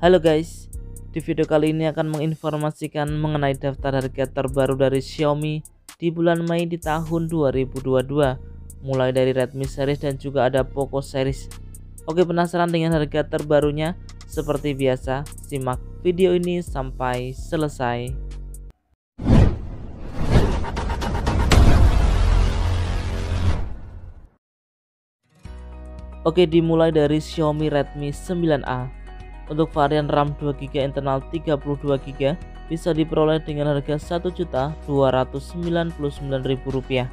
Halo guys, di video kali ini akan menginformasikan mengenai daftar harga terbaru dari Xiaomi di bulan Mei di tahun 2022, mulai dari Redmi series dan juga ada Poco series. Oke, penasaran dengan harga terbarunya? Seperti biasa, simak video ini sampai selesai. Oke, dimulai dari Xiaomi Redmi 9A. Untuk varian RAM 2GB internal 32GB bisa diperoleh dengan harga Rp1.299.000.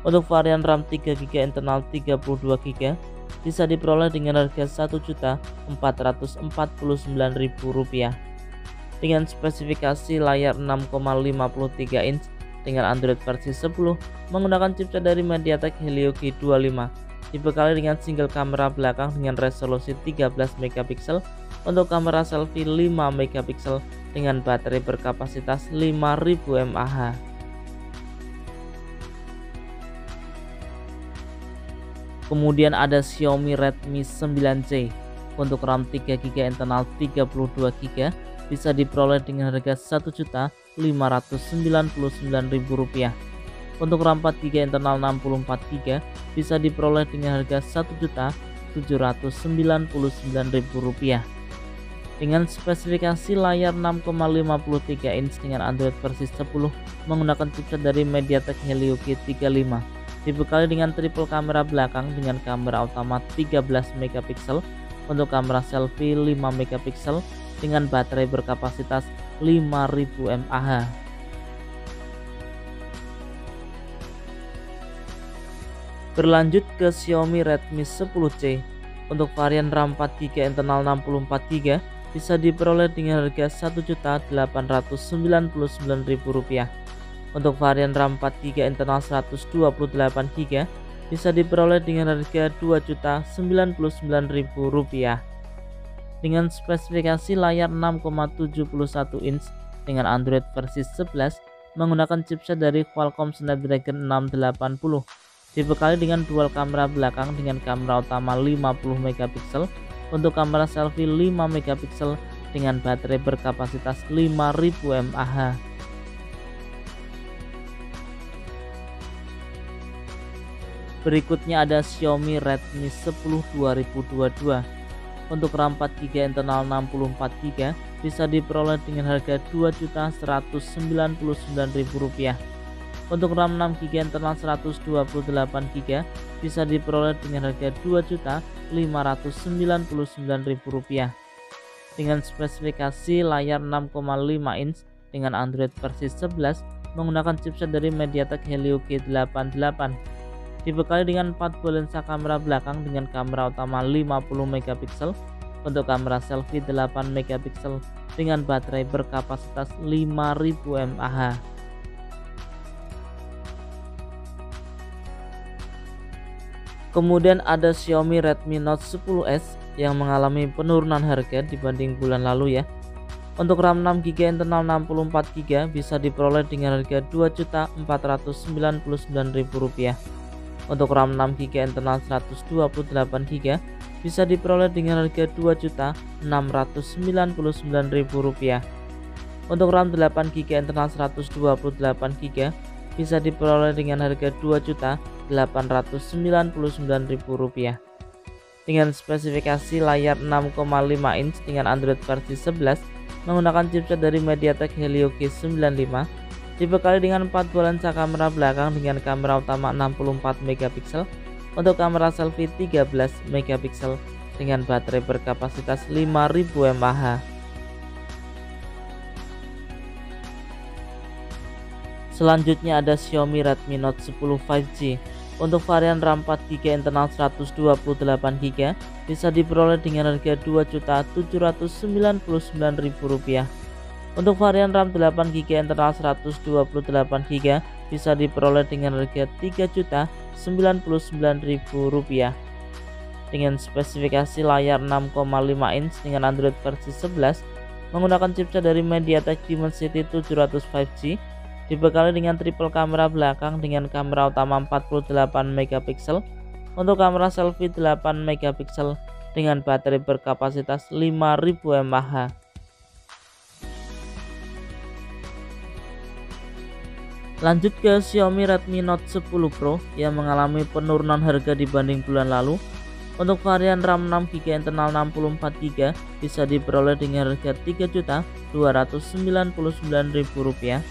Untuk varian RAM 3GB internal 32GB bisa diperoleh dengan harga Rp1.449.000. Dengan spesifikasi layar 6,53 inch dengan Android versi 10 menggunakan chipset dari MediaTek Helio G25. Dibekali dengan single kamera belakang dengan resolusi 13 megapiksel, untuk kamera selfie 5 megapiksel dengan baterai berkapasitas 5000 mAh. Kemudian ada Xiaomi Redmi 9C. Untuk RAM 3GB internal 32GB bisa diperoleh dengan harga Rp1.599.000. Untuk RAM 4GB internal 64GB bisa diperoleh dengan harga Rp1.799.000. Dengan spesifikasi layar 6,53 inch dengan Android versi 10 menggunakan chipset dari MediaTek Helio G35. Dibekali dengan triple kamera belakang dengan kamera utama 13 megapiksel, untuk kamera selfie 5 megapiksel dengan baterai berkapasitas 5000 mAh. Berlanjut ke Xiaomi Redmi 10C. Untuk varian RAM 4GB internal 64GB bisa diperoleh dengan harga Rp1.899.000. Untuk varian RAM 4GB internal 128GB bisa diperoleh dengan harga Rp2.099.000. Dengan spesifikasi layar 6,71 inch dengan Android versi 11 menggunakan chipset dari Qualcomm Snapdragon 680. Dibekali dengan dual kamera belakang dengan kamera utama 50 megapiksel, untuk kamera selfie 5 megapiksel dengan baterai berkapasitas 5000 mAh. Berikutnya ada Xiaomi Redmi 10 2022. Untuk RAM 4GB internal 64GB bisa diperoleh dengan harga Rp2.199.000. Untuk RAM 6GB internal 128GB bisa diperoleh dengan harga Rp2.599.000. Dengan spesifikasi layar 6,5 inch dengan Android versi 11 menggunakan chipset dari MediaTek Helio G88. Dibekali dengan 4 buah lensa kamera belakang dengan kamera utama 50 megapiksel, untuk kamera selfie 8 megapiksel dengan baterai berkapasitas 5000 mAh. Kemudian ada Xiaomi Redmi Note 10S yang mengalami penurunan harga dibanding bulan lalu ya. Untuk RAM 6GB internal 64GB bisa diperoleh dengan harga Rp2.499.000. Untuk RAM 6GB internal 128GB bisa diperoleh dengan harga Rp2.699.000. Untuk RAM 8GB internal 128GB bisa diperoleh dengan harga Rp2.899.000. Dengan spesifikasi layar 6,5 inch dengan Android versi 11 menggunakan chipset dari MediaTek Helio G95. Dibekali dengan 4 buah lensa kamera belakang dengan kamera utama 64 megapiksel, untuk kamera selfie 13 megapiksel dengan baterai berkapasitas 5000 mAh. Selanjutnya ada Xiaomi Redmi Note 10 5G. Untuk varian RAM 4GB internal 128GB bisa diperoleh dengan harga Rp2.799.000. Untuk varian RAM 8GB internal 128GB bisa diperoleh dengan harga Rp3.099.000. Dengan spesifikasi layar 6,5 inch dengan Android versi 11 menggunakan chipset dari MediaTek Dimensity 700 5G. Dibekali dengan triple kamera belakang dengan kamera utama 48 megapiksel, untuk kamera selfie 8 megapiksel dengan baterai berkapasitas 5000 mAh. Lanjut ke Xiaomi Redmi Note 10 Pro yang mengalami penurunan harga dibanding bulan lalu. Untuk varian RAM 6GB internal 64GB bisa diperoleh dengan harga Rp3.299.000.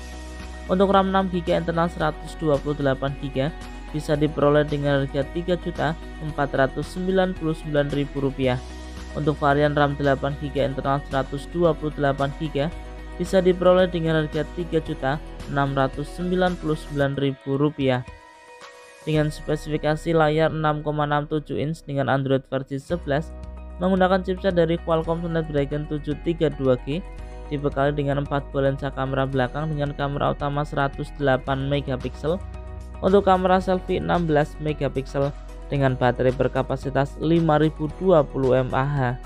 Untuk RAM 6GB internal 128GB bisa diperoleh dengan harga Rp3.499.000. Untuk varian RAM 8GB internal 128GB bisa diperoleh dengan harga Rp3.699.000. Dengan spesifikasi layar 6,67 inch dengan Android versi 11 menggunakan chipset dari Qualcomm Snapdragon 732G, dibekali dengan 4 buah lensa kamera belakang dengan kamera utama 108 MP, untuk kamera selfie 16 MP dengan baterai berkapasitas 5020 mAh.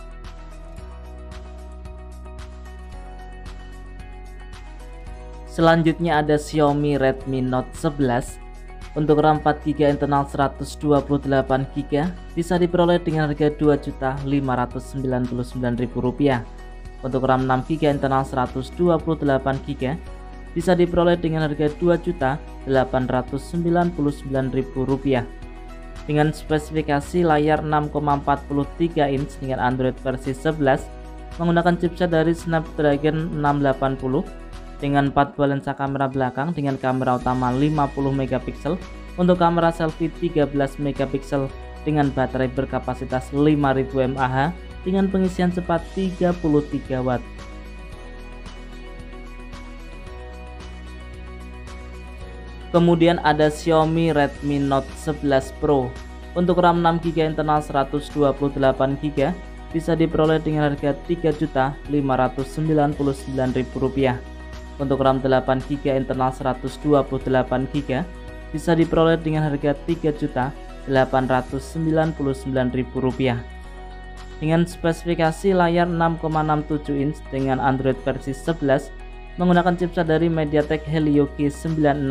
Selanjutnya ada Xiaomi Redmi Note 11. Untuk RAM 4GB internal 128GB bisa diperoleh dengan harga Rp2.599.000. Untuk RAM 6GB internal 128GB bisa diperoleh dengan harga Rp2.899.000. Dengan spesifikasi layar 6,43 inch dengan Android versi 11 menggunakan chipset dari Snapdragon 680 dengan 4 buah lensa kamera belakang dengan kamera utama 50 MP, untuk kamera selfie 13 MP dengan baterai berkapasitas 5000 mAh dengan pengisian cepat 33 Watt. Kemudian ada Xiaomi Redmi Note 11 Pro. Untuk RAM 6GB internal 128GB bisa diperoleh dengan harga Rp3.599.000. Untuk RAM 8GB internal 128GB bisa diperoleh dengan harga Rp3.899.000. Dengan spesifikasi layar 6,67 inch dengan Android versi 11 menggunakan chipset dari MediaTek Helio G96,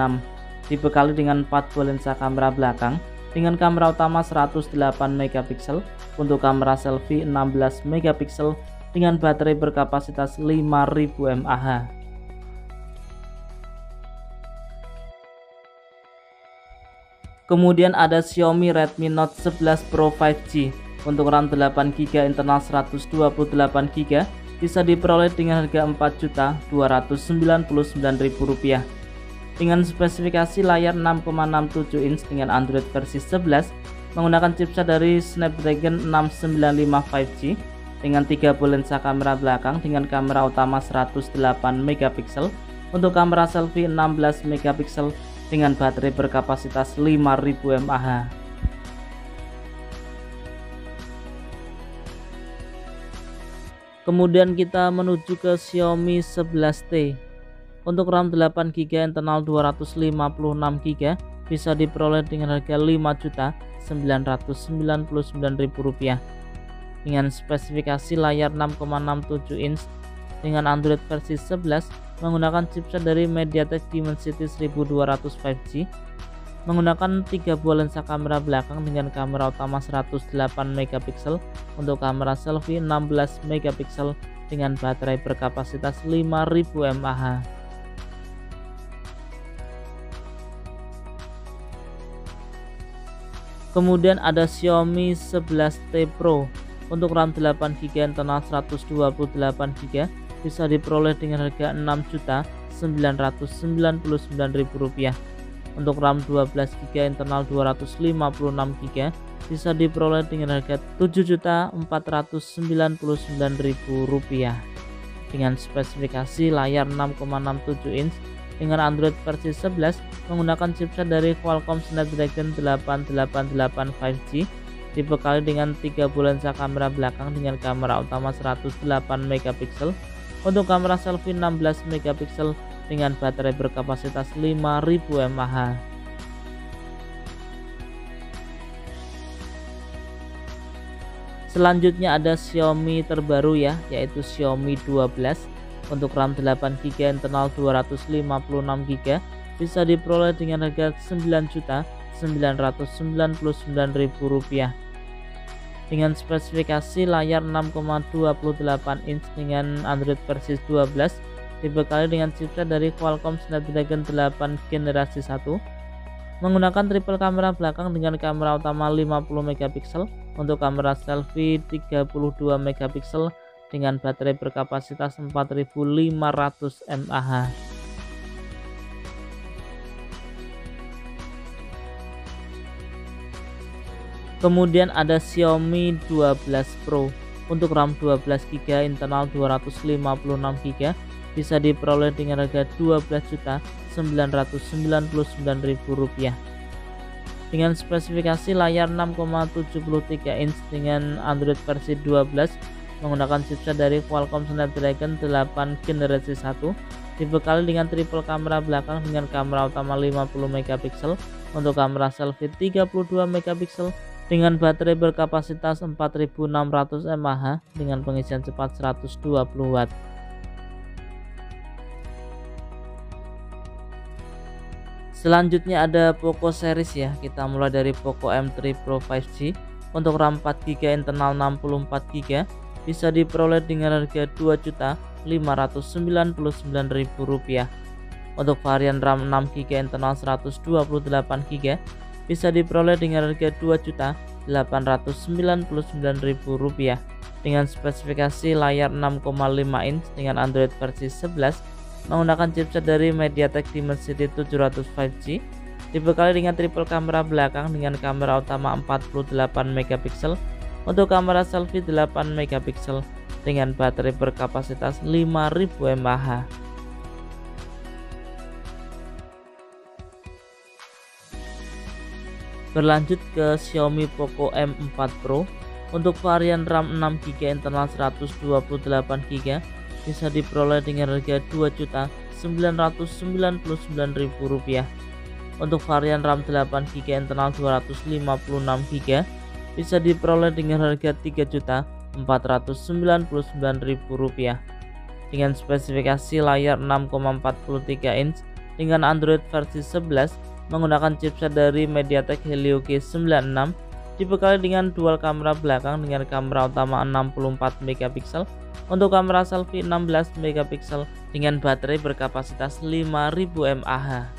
dibekali dengan 4 buah lensa kamera belakang dengan kamera utama 108 MP, untuk kamera selfie 16 MP dengan baterai berkapasitas 5000 mAh. Kemudian ada Xiaomi Redmi Note 11 Pro 5G. Untuk RAM 8GB internal 128GB bisa diperoleh dengan harga Rp4.299.000. Dengan spesifikasi layar 6,67 inch dengan Android versi 11 menggunakan chipset dari Snapdragon 695 5G dengan 3 buah lensa kamera belakang dengan kamera utama 108 MP, untuk kamera selfie 16 MP dengan baterai berkapasitas 5000 mAh. Kemudian kita menuju ke Xiaomi 11T. Untuk RAM 8GB internal 256GB bisa diperoleh dengan harga Rp5.999.000. Dengan spesifikasi layar 6,67 inch dengan Android versi 11 menggunakan chipset dari MediaTek Dimensity 1200 5G, menggunakan 3 buah lensa kamera belakang dengan kamera utama 108 MP, untuk kamera selfie 16 MP dengan baterai berkapasitas 5000 mAh. Kemudian ada Xiaomi 11T Pro. Untuk RAM 8GB internal 128GB bisa diperoleh dengan harga Rp6.999.000. Untuk RAM 12GB internal 256GB bisa diperoleh dengan harga Rp7.499.000. Dengan spesifikasi layar 6,67 inch dengan Android versi 11 menggunakan chipset dari Qualcomm Snapdragon 888 5G, dibekali dengan 3 buah lensa kamera belakang dengan kamera utama 108 MP, untuk kamera selfie 16 MP dengan baterai berkapasitas 5000 mAh. Selanjutnya ada Xiaomi terbaru ya, yaitu Xiaomi 12. Untuk RAM 8GB internal 256GB bisa diperoleh dengan harga Rp9.999.000. dengan spesifikasi layar 6,28 inch dengan Android versi 12, dibekali dengan chipset dari Qualcomm Snapdragon 8 generasi 1, menggunakan triple kamera belakang dengan kamera utama 50 megapiksel, untuk kamera selfie 32 megapiksel dengan baterai berkapasitas 4500 mAh. Kemudian ada Xiaomi 12 Pro untuk RAM 12GB, internal 256GB, bisa diperoleh dengan harga Rp12.999.000 dengan spesifikasi layar 6,73 inch dengan Android versi 12, menggunakan chipset dari Qualcomm Snapdragon 8 generasi 1, dibekali dengan triple kamera belakang dengan kamera utama 50 megapiksel, untuk kamera selfie 32 megapiksel dengan baterai berkapasitas 4600 mAh dengan pengisian cepat 120 Watt. Selanjutnya ada Poco series ya. Kita mulai dari Poco M3 Pro 5G untuk RAM 4GB, internal 64GB, bisa diperoleh dengan harga Rp2.599.000. Untuk varian RAM 6GB, internal 128GB, bisa diperoleh dengan harga Rp2.899.000 dengan spesifikasi layar 6,5 inch dengan Android versi 11, menggunakan chipset dari MediaTek Dimensity 700 5G, dibekali dengan triple kamera belakang dengan kamera utama 48 megapiksel, untuk kamera selfie 8 megapiksel dengan baterai berkapasitas 5000 mAh. Berlanjut ke Xiaomi Poco M4 Pro untuk varian RAM 6GB, internal 128GB, bisa diperoleh dengan harga Rp2.999.000. Untuk varian RAM 8GB, internal 256GB, bisa diperoleh dengan harga Rp3.499.000 dengan spesifikasi layar 6,43 inch dengan Android versi 11, menggunakan chipset dari MediaTek Helio G96, dibekali dengan dual kamera belakang dengan kamera utama 64 megapiksel, untuk kamera selfie 16 megapiksel dengan baterai berkapasitas 5000 mAh.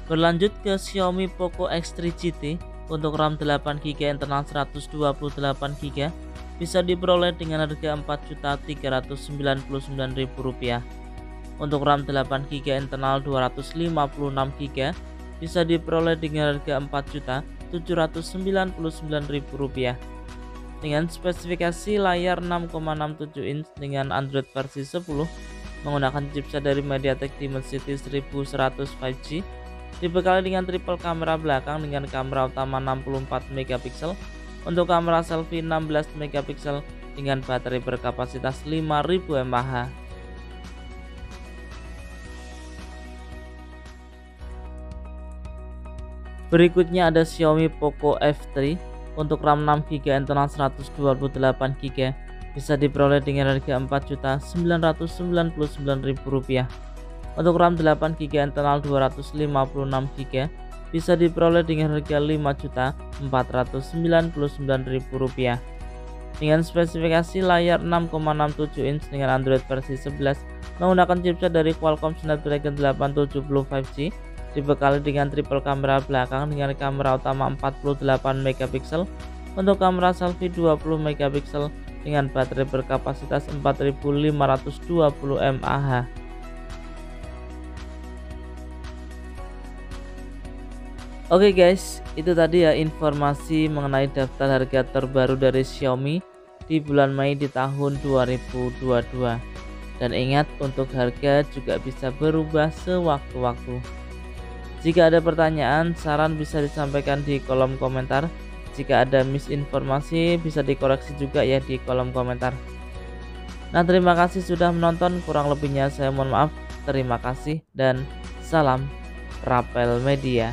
Berlanjut ke Xiaomi Poco X3 GT untuk RAM 8GB, internal 128GB, bisa diperoleh dengan harga Rp4.399.000. Untuk RAM 8GB, internal 256GB, bisa diperoleh dengan harga Rp4.799.000 dengan spesifikasi layar 6,67 inch dengan Android versi 10, menggunakan chipset dari MediaTek Dimensity 1100 5G, dibekali dengan triple kamera belakang dengan kamera utama 64 megapiksel, untuk kamera selfie 16 megapiksel dengan baterai berkapasitas 5000 mAh. Berikutnya ada Xiaomi Poco F3 untuk RAM 6GB, internal 128GB, bisa diperoleh dengan harga Rp4.999.000. Untuk RAM 8GB, internal 256GB, bisa diperoleh dengan harga Rp5.499.000 dengan spesifikasi layar 6,67 inch dengan Android versi 11, menggunakan chipset dari Qualcomm Snapdragon 870 5G, dibekali dengan triple kamera belakang dengan kamera utama 48 megapiksel, untuk kamera selfie 20 megapiksel dengan baterai berkapasitas 4520 mAh. Oke guys, itu tadi ya informasi mengenai daftar harga terbaru dari Xiaomi di bulan Mei di tahun 2022. Dan ingat, untuk harga juga bisa berubah sewaktu-waktu. Jika ada pertanyaan, saran bisa disampaikan di kolom komentar. Jika ada misinformasi bisa dikoreksi juga ya di kolom komentar. Nah, terima kasih sudah menonton, kurang lebihnya saya mohon maaf. Terima kasih dan salam Rapel Media.